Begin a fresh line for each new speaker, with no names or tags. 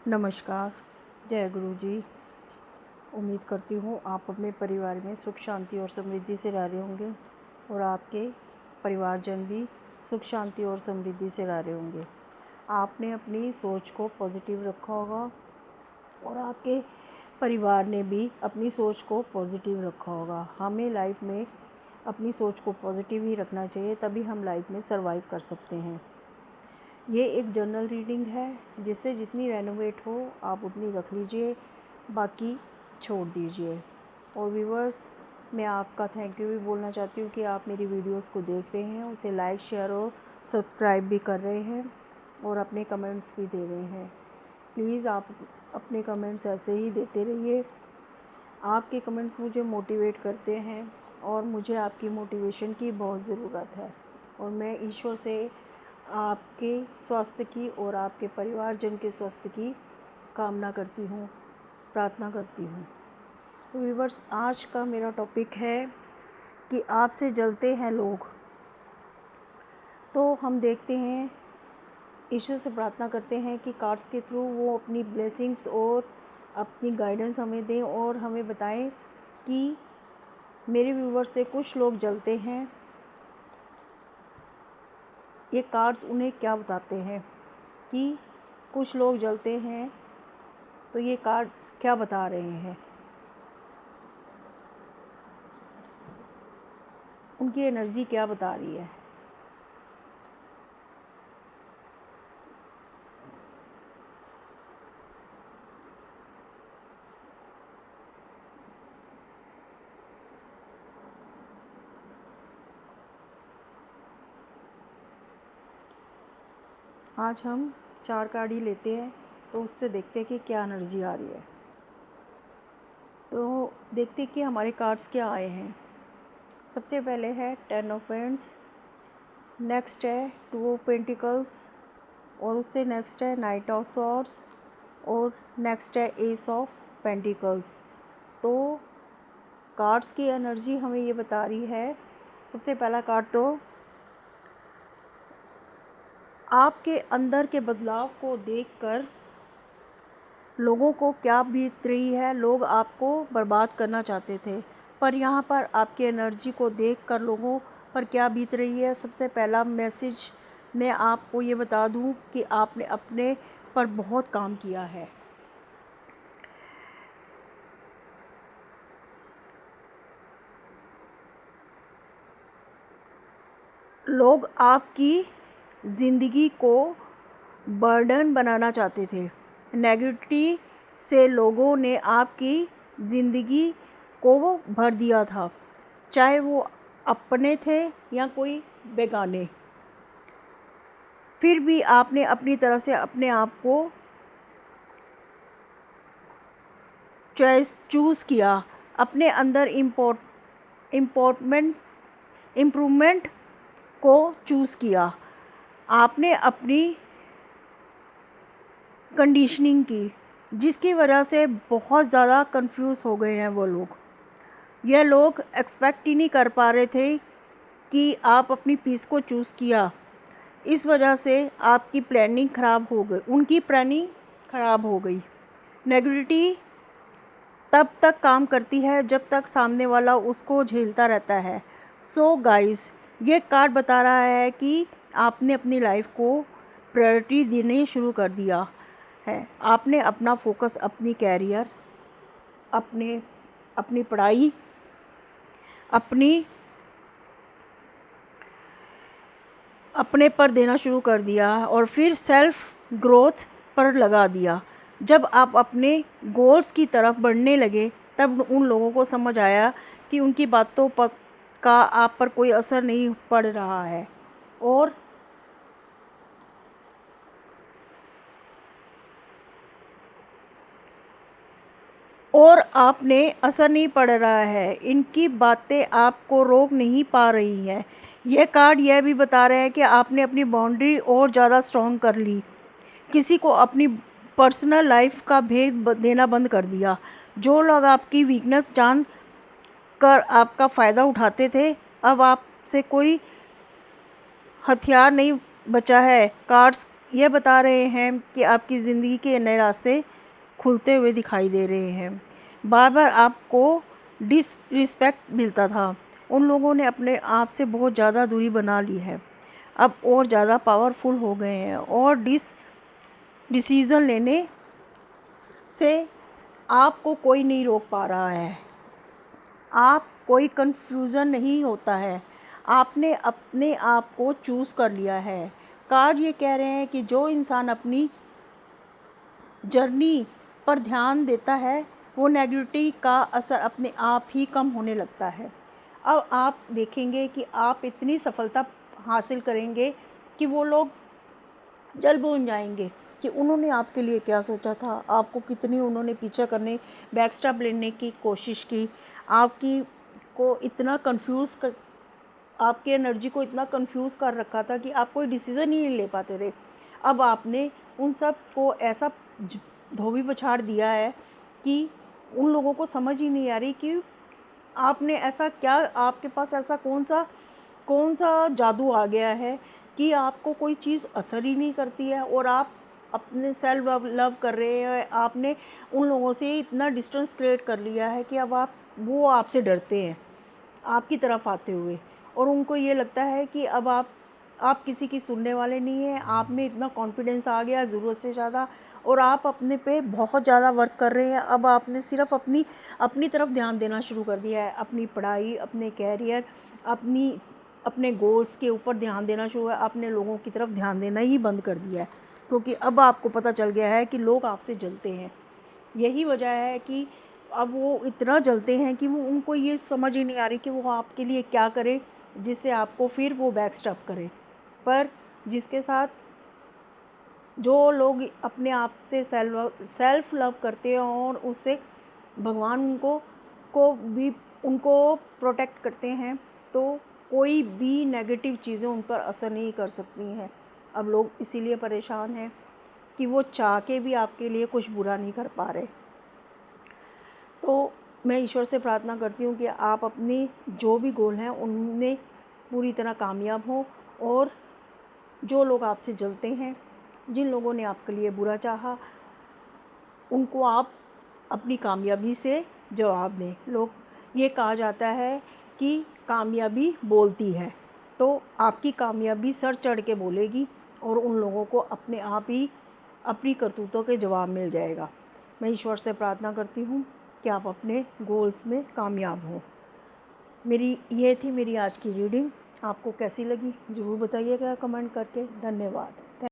नमस्कार, जय गुरु जी। उम्मीद करती हूँ आप अपने परिवार में सुख शांति और समृद्धि से रह रहे होंगे और आपके परिवारजन भी सुख शांति और समृद्धि से रह रहे होंगे। आपने अपनी सोच को पॉजिटिव रखा होगा और आपके परिवार ने भी अपनी सोच को पॉजिटिव रखा होगा। हमें लाइफ में अपनी सोच को पॉजिटिव ही रखना चाहिए, तभी हम लाइफ में सर्वाइव कर सकते हैं। ये एक जनरल रीडिंग है, जिससे जितनी रेनोवेट हो आप उतनी रख लीजिए, बाकी छोड़ दीजिए। और व्यूअर्स, मैं आपका थैंक यू भी बोलना चाहती हूँ कि आप मेरी वीडियोस को देख रहे हैं, उसे लाइक शेयर और सब्सक्राइब भी कर रहे हैं और अपने कमेंट्स भी दे रहे हैं। प्लीज़ आप अपने कमेंट्स ऐसे ही देते रहिए। आपके कमेंट्स मुझे मोटिवेट करते हैं और मुझे आपकी मोटिवेशन की बहुत ज़रूरत है। और मैं ईश्वर से आपके स्वास्थ्य की और आपके परिवारजन के स्वास्थ्य की कामना करती हूँ, प्रार्थना करती हूँ। तो व्यूअर्स, आज का मेरा टॉपिक है कि आपसे जलते हैं लोग। तो हम देखते हैं, ईश्वर से प्रार्थना करते हैं कि कार्ड्स के थ्रू वो अपनी ब्लेसिंग्स और अपनी गाइडेंस हमें दें और हमें बताएं कि मेरे व्यूअर्स से कुछ लोग जलते हैं। ये कार्ड्स उन्हें क्या बताते हैं कि कुछ लोग जलते हैं, तो ये कार्ड क्या बता रहे हैं, उनकी एनर्जी क्या बता रही है। आज हम 4 कार्ड ही लेते हैं, तो उससे देखते हैं कि क्या एनर्जी आ रही है। तो देखते हैं कि हमारे कार्ड्स क्या आए हैं। सबसे पहले है 10 ऑफ वैंड्स, नेक्स्ट है 2 ऑफ पेंटिकल्स और उससे नेक्स्ट है नाइट ऑफ सॉर्ड्स और नेक्स्ट है एस ऑफ पेंटिकल्स। तो कार्ड्स की एनर्जी हमें ये बता रही है, सबसे पहला कार्ड तो आपके अंदर के बदलाव को देखकर लोगों को क्या बीत रही है। लोग आपको बर्बाद करना चाहते थे, पर यहाँ पर आपकी एनर्जी को देखकर लोगों पर क्या बीत रही है। सबसे पहला मैसेज मैं आपको ये बता दूँ कि आपने अपने पर बहुत काम किया है। लोग आपकी ज़िंदगी को बर्डन बनाना चाहते थे। नेगेटिविटी से लोगों ने आपकी ज़िंदगी को वो भर दिया था, चाहे वो अपने थे या कोई बेगाने। फिर भी आपने अपनी तरह से अपने आप को चूज़ किया, अपने अंदर इम्प्रूवमेंट को चूज़ किया। आपने अपनी कंडीशनिंग की, जिसकी वजह से बहुत ज़्यादा कंफ्यूज हो गए हैं वो लोग। यह लोग एक्सपेक्ट ही नहीं कर पा रहे थे कि आप अपनी पीस को चूज़ किया। इस वजह से आपकी प्लानिंग ख़राब हो गई, उनकी प्लानिंग ख़राब हो गई। नेगेटिविटी तब तक काम करती है जब तक सामने वाला उसको झेलता रहता है। सो गाइस, ये कार्ड बता रहा है कि आपने अपनी लाइफ को प्रायोरिटी देने शुरू कर दिया है। आपने अपना फोकस अपनी कैरियर, अपनी पढ़ाई, अपने पर देना शुरू कर दिया और फिर सेल्फ ग्रोथ पर लगा दिया। जब आप अपने गोल्स की तरफ बढ़ने लगे, तब उन लोगों को समझ आया कि उनकी बातों का आप पर कोई असर नहीं पड़ रहा है और आपने असर नहीं पड़ रहा है। इनकी बातें आपको रोक नहीं पा रही हैं। यह कार्ड यह भी बता रहे हैं कि आपने अपनी बाउंड्री और ज़्यादा स्ट्रॉन्ग कर ली, किसी को अपनी पर्सनल लाइफ का भेद देना बंद कर दिया। जो लोग आपकी वीकनेस जान कर आपका फ़ायदा उठाते थे, अब आपसे कोई हथियार नहीं बचा है। कार्ड्स ये बता रहे हैं कि आपकी ज़िंदगी के नए रास्ते खुलते हुए दिखाई दे रहे हैं। बार बार आपको डिसरिस्पेक्ट मिलता था, उन लोगों ने अपने आप से बहुत ज़्यादा दूरी बना ली है, अब और ज़्यादा पावरफुल हो गए हैं और डिसीज़न लेने से आपको कोई नहीं रोक पा रहा है। आप कोई कन्फ्यूज़न नहीं होता है, आपने अपने आप को चूज़ कर लिया है। कार्ड ये कह रहे हैं कि जो इंसान अपनी जर्नी पर ध्यान देता है वो नेगेटिविटी का असर अपने आप ही कम होने लगता है। अब आप देखेंगे कि आप इतनी सफलता हासिल करेंगे कि वो लोग जल भून जाएंगे कि उन्होंने आपके लिए क्या सोचा था, आपको कितनी उन्होंने पीछे करने बैकस्टैप लेने की कोशिश की, आपकी को इतना कंफ्यूज कर आपकी एनर्जी को इतना कंफ्यूज कर रखा था कि आप कोई डिसीज़न ही नहीं ले पाते थे। अब आपने उन सब को ऐसा धोबी पछाड़ दिया है कि उन लोगों को समझ ही नहीं आ रही कि आपने ऐसा क्या, आपके पास ऐसा कौन सा जादू आ गया है कि आपको कोई चीज़ असर ही नहीं करती है और आप अपने सेल्फ लव कर रहे हैं। आपने उन लोगों से इतना डिस्टेंस क्रिएट कर लिया है कि अब वो आपसे डरते हैं आपकी तरफ आते हुए, और उनको ये लगता है कि अब आप किसी की सुनने वाले नहीं हैं। आप में इतना कॉन्फिडेंस आ गया ज़रूरत से ज़्यादा, और आप अपने पे बहुत ज़्यादा वर्क कर रहे हैं। अब आपने सिर्फ अपनी तरफ ध्यान देना शुरू कर दिया है, अपनी पढ़ाई, अपने कैरियर, अपने गोल्स के ऊपर ध्यान देना शुरू है। आपने लोगों की तरफ ध्यान देना ही बंद कर दिया है, क्योंकि अब आपको पता चल गया है कि लोग आपसे जलते हैं। यही वजह है कि अब वो इतना जलते हैं कि वो उनको ये समझ ही नहीं आ रही कि वो आपके लिए क्या करे जिससे आपको फिर वो बैकस्टैप करे। पर जिसके साथ जो लोग अपने आप से सेल्फ लव करते हैं और उससे भगवान को भी उनको प्रोटेक्ट करते हैं, तो कोई भी नेगेटिव चीज़ें उन पर असर नहीं कर सकती हैं। अब लोग इसीलिए परेशान हैं कि वो चाह के भी आपके लिए कुछ बुरा नहीं कर पा रहे। तो मैं ईश्वर से प्रार्थना करती हूँ कि आप अपनी जो भी गोल हैं उनमें पूरी तरह कामयाब हों, और जो लोग आपसे जलते हैं, जिन लोगों ने आपके लिए बुरा चाहा, उनको आप अपनी कामयाबी से जवाब दें। ये कहा जाता है कि कामयाबी बोलती है, तो आपकी कामयाबी सर चढ़ के बोलेगी और उन लोगों को अपने आप ही अपनी करतूतों के जवाब मिल जाएगा। मैं ईश्वर से प्रार्थना करती हूँ कि आप अपने गोल्स में कामयाब हों। ये थी मेरी आज की रीडिंग। आपको कैसी लगी ज़रूर बताइएगा कमेंट करके। धन्यवाद।